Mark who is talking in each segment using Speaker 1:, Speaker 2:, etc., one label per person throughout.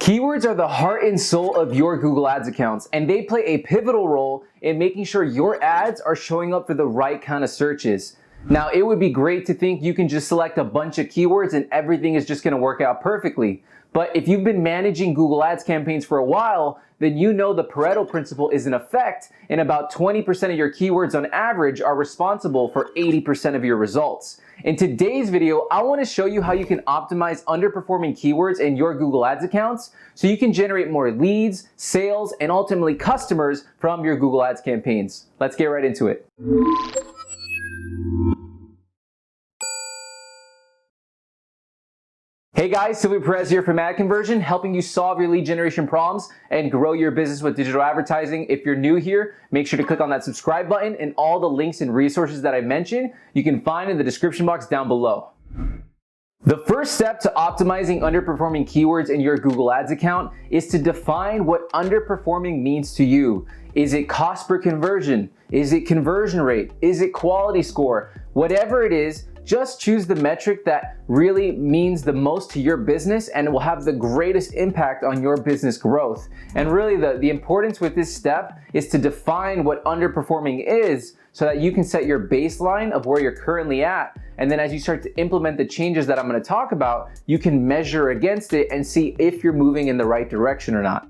Speaker 1: Keywords are the heart and soul of your Google Ads accounts, and they play a pivotal role in making sure your ads are showing up for the right kind of searches. Now, it would be great to think you can just select a bunch of keywords and everything is just going to work out perfectly. But if you've been managing Google Ads campaigns for a while, then you know the Pareto principle is in effect, and about 20% of your keywords on average are responsible for 80% of your results. In today's video, I want to show you how you can optimize underperforming keywords in your Google Ads accounts so you can generate more leads, sales, and ultimately customers from your Google Ads campaigns. Let's get right into it. Hey guys, Silvio Perez here from AdConversion, helping you solve your lead generation problems and grow your business with digital advertising. If you're new here, make sure to click on that subscribe button, and all the links and resources that I mentioned you can find in the description box down below. The first step to optimizing underperforming keywords in your Google Ads account is to define what underperforming means to you. Is it cost per conversion? Is it conversion rate? Is it quality score? Whatever it is, just choose the metric that really means the most to your business and will have the greatest impact on your business growth. And really the importance with this step is to define what underperforming is so that you can set your baseline of where you're currently at. And then as you start to implement the changes that I'm going to talk about, you can measure against it and see if you're moving in the right direction or not.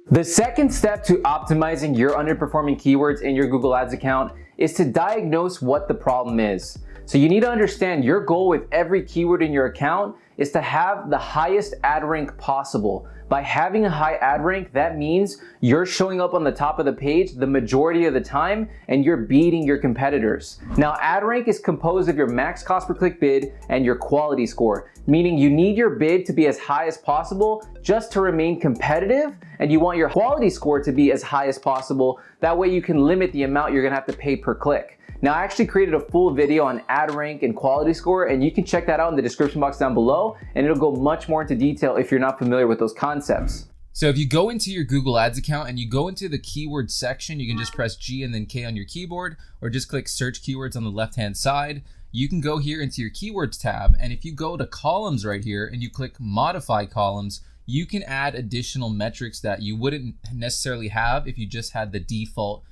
Speaker 1: The second step to optimizing your underperforming keywords in your Google Ads account is to diagnose what the problem is. So you need to understand your goal with every keyword in your account is to have the highest ad rank possible. By having a high ad rank, that means you're showing up on the top of the page the majority of the time and you're beating your competitors. Now, ad rank is composed of your max cost per click bid and your quality score, meaning you need your bid to be as high as possible just to remain competitive, and you want your quality score to be as high as possible. That way you can limit the amount you're gonna have to pay per click. Now, I actually created a full video on ad rank and quality score, and you can check that out in the description box down below, and it'll go much more into detail if you're not familiar with those concepts.
Speaker 2: So if you go into your Google Ads account and you go into the keyword section, you can just press G and then K on your keyboard, or just click search keywords on the left-hand side. You can go here into your keywords tab, and if you go to columns right here and you click modify columns, you can add additional metrics that you wouldn't necessarily have if you just had the default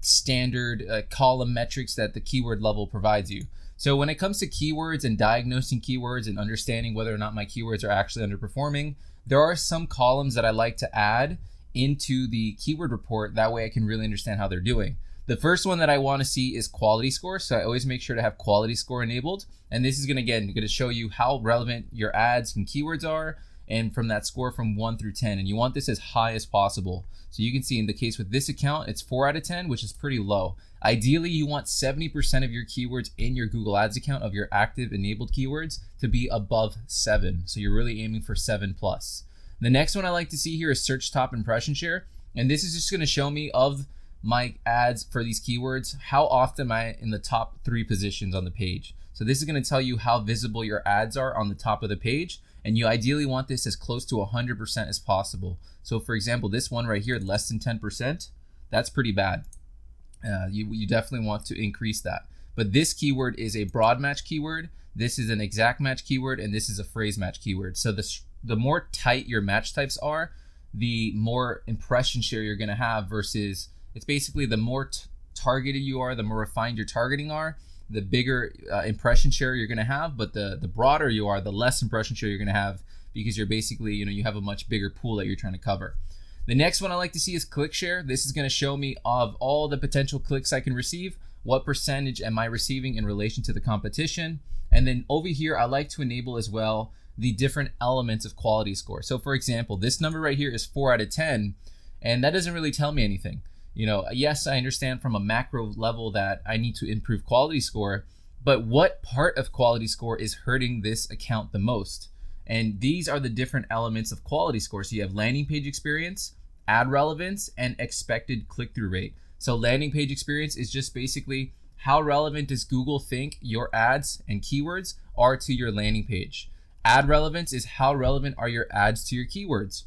Speaker 2: standard column metrics that the keyword level provides you. So when it comes to keywords and diagnosing keywords and understanding whether or not my keywords are actually underperforming, there are some columns that I like to add into the keyword report. That way I can really understand how they're doing. The first one that I want to see is quality score. So I always make sure to have quality score enabled. And this is going to show you how relevant your ads and keywords are, and from that score from 1 through 10. And you want this as high as possible. So you can see in the case with this account, it's 4 out of 10, which is pretty low. Ideally, you want 70% of your keywords in your Google Ads account of your active enabled keywords to be above 7. So you're really aiming for 7+. The next one I like to see here is search top impression share. And this is just going to show me of my ads for these keywords, how often am I in the top 3 positions on the page. So this is going to tell you how visible your ads are on the top of the page. And you ideally want this as close to 100% as possible. So for example, this one right here, less than 10%, that's pretty bad. You definitely want to increase that. But this keyword is a broad match keyword. This is an exact match keyword, and this is a phrase match keyword. So the more tight your match types are, the more impression share you're gonna have, versus it's basically the more targeted you are, the more refined your targeting are, the bigger impression share you're gonna have. But the broader you are, the less impression share you're gonna have, because you're basically, you have a much bigger pool that you're trying to cover. The next one I like to see is click share. This is gonna show me of all the potential clicks I can receive, what percentage am I receiving in relation to the competition. And then over here, I like to enable as well the different elements of quality score. So for example, this number right here is 4 out of 10, and that doesn't really tell me anything. Yes, I understand from a macro level that I need to improve quality score, but what part of quality score is hurting this account the most? And these are the different elements of quality score. So you have landing page experience, ad relevance, and expected click-through rate. So landing page experience is just basically how relevant does Google think your ads and keywords are to your landing page. Ad relevance is how relevant are your ads to your keywords.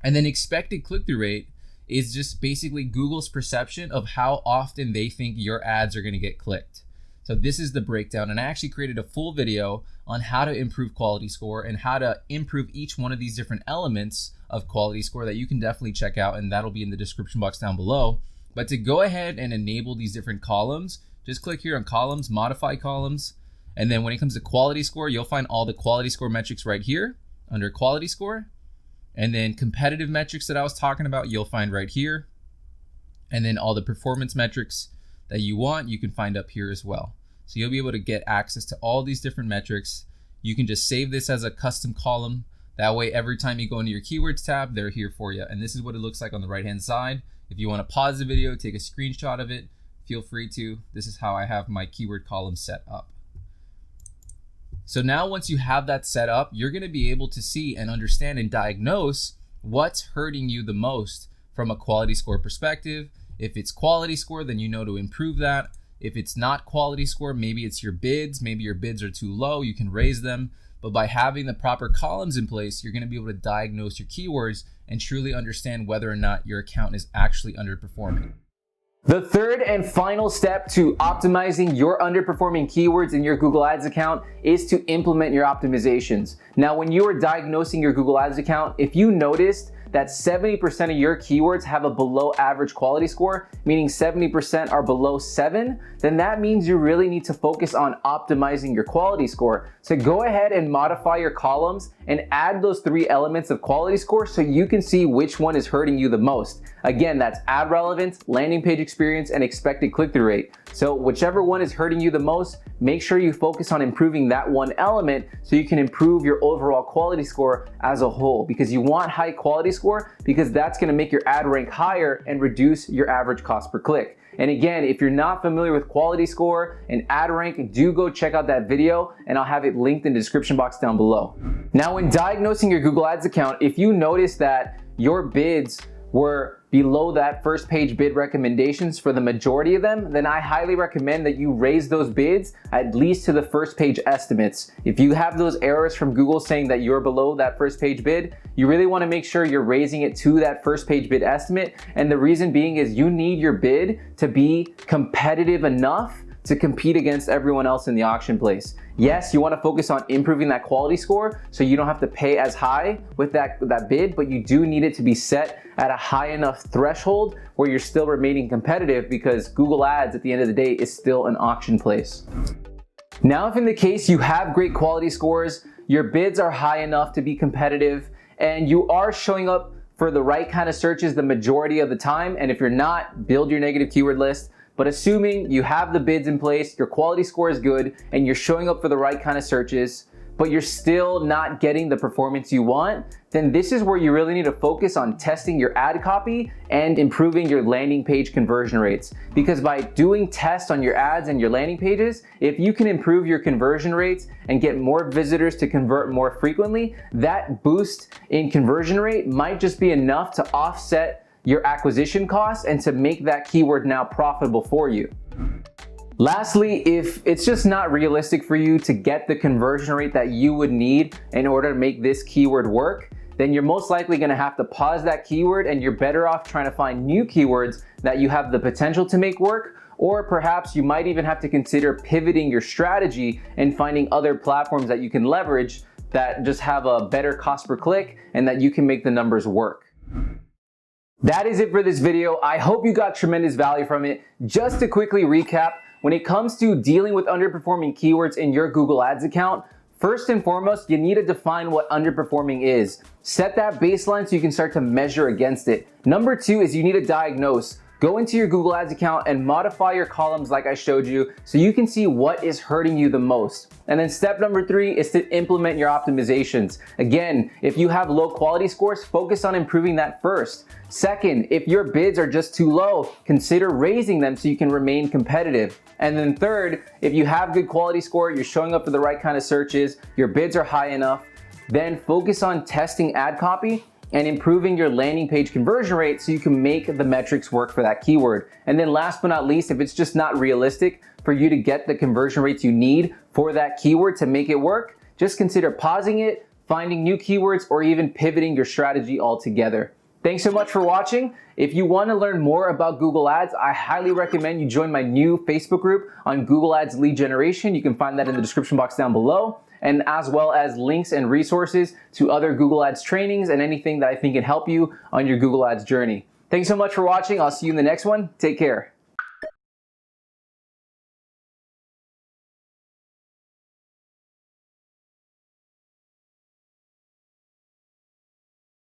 Speaker 2: And then expected click-through rate is just basically Google's perception of how often they think your ads are going to get clicked. So this is the breakdown, and I actually created a full video on how to improve quality score and how to improve each one of these different elements of quality score that you can definitely check out, and that'll be in the description box down below. But to go ahead and enable these different columns, just click here on columns, modify columns, and then when it comes to quality score, you'll find all the quality score metrics right here under quality score. And then competitive metrics that I was talking about, you'll find right here. And then all the performance metrics that you want, you can find up here as well. So you'll be able to get access to all these different metrics. You can just save this as a custom column. That way, every time you go into your keywords tab, they're here for you. And this is what it looks like on the right-hand side. If you want to pause the video, take a screenshot of it, feel free to. This is how I have my keyword column set up. So now once you have that set up, you're going to be able to see and understand and diagnose what's hurting you the most from a quality score perspective. If it's quality score, then you know to improve that. If it's not quality score, maybe it's your bids. Maybe your bids are too low, you can raise them. But by having the proper columns in place, you're going to be able to diagnose your keywords and truly understand whether or not your account is actually underperforming.
Speaker 1: The third and final step to optimizing your underperforming keywords in your Google Ads account is to implement your optimizations. Now, when you are diagnosing your Google Ads account, if you noticed that 70% of your keywords have a below average quality score, meaning 70% are below 7, then that means you really need to focus on optimizing your quality score. So go ahead and modify your columns and add those 3 elements of quality score so you can see which one is hurting you the most. Again, that's ad relevance, landing page experience, and expected click-through rate. So whichever one is hurting you the most, make sure you focus on improving that one element so you can improve your overall quality score as a whole, because you want high quality score because that's going to make your ad rank higher and reduce your average cost per click. And again, if you're not familiar with quality score and ad rank, do go check out that video and I'll have it linked in the description box down below. Now, when diagnosing your Google Ads account, if you notice that your bids were below that first page bid recommendations for the majority of them, then I highly recommend that you raise those bids at least to the first page estimates. If you have those errors from Google saying that you're below that first page bid, you really want to make sure you're raising it to that first page bid estimate. And the reason being is you need your bid to be competitive enough to compete against everyone else in the auction place. Yes, you want to focus on improving that quality score so you don't have to pay as high with that bid, but you do need it to be set at a high enough threshold where you're still remaining competitive, because Google Ads at the end of the day is still an auction place. Now, if in the case you have great quality scores, your bids are high enough to be competitive, and you are showing up for the right kind of searches the majority of the time, and if you're not, build your negative keyword list. But assuming you have the bids in place, your quality score is good, and you're showing up for the right kind of searches, but you're still not getting the performance you want, then this is where you really need to focus on testing your ad copy and improving your landing page conversion rates. Because by doing tests on your ads and your landing pages, if you can improve your conversion rates and get more visitors to convert more frequently, that boost in conversion rate might just be enough to offset your acquisition costs and to make that keyword now profitable for you. Lastly, if it's just not realistic for you to get the conversion rate that you would need in order to make this keyword work, then you're most likely going to have to pause that keyword, and you're better off trying to find new keywords that you have the potential to make work. Or perhaps you might even have to consider pivoting your strategy and finding other platforms that you can leverage that just have a better cost per click and that you can make the numbers work. That is it for this video. I hope you got tremendous value from it. Just to quickly recap, when it comes to dealing with underperforming keywords in your Google Ads account, first and foremost, you need to define what underperforming is. Set that baseline so you can start to measure against it. Number 2 is you need to diagnose. Go into your Google Ads account and modify your columns like I showed you so you can see what is hurting you the most. And then step number 3 is to implement your optimizations. Again, if you have low quality scores, focus on improving that first. Second, if your bids are just too low, consider raising them so you can remain competitive. And then third, if you have good quality score, you're showing up for the right kind of searches, your bids are high enough, then focus on testing ad copy and improving your landing page conversion rate so you can make the metrics work for that keyword. And then last but not least, if it's just not realistic for you to get the conversion rates you need for that keyword to make it work, just consider pausing it, finding new keywords, or even pivoting your strategy altogether. Thanks so much for watching. If you want to learn more about Google Ads, I highly recommend you join my new Facebook group on Google Ads lead generation. You can find that in the description box down below, and as well as links and resources to other Google Ads trainings and anything that I think can help you on your Google Ads journey. Thanks so much for watching. I'll see you in the next one. Take care.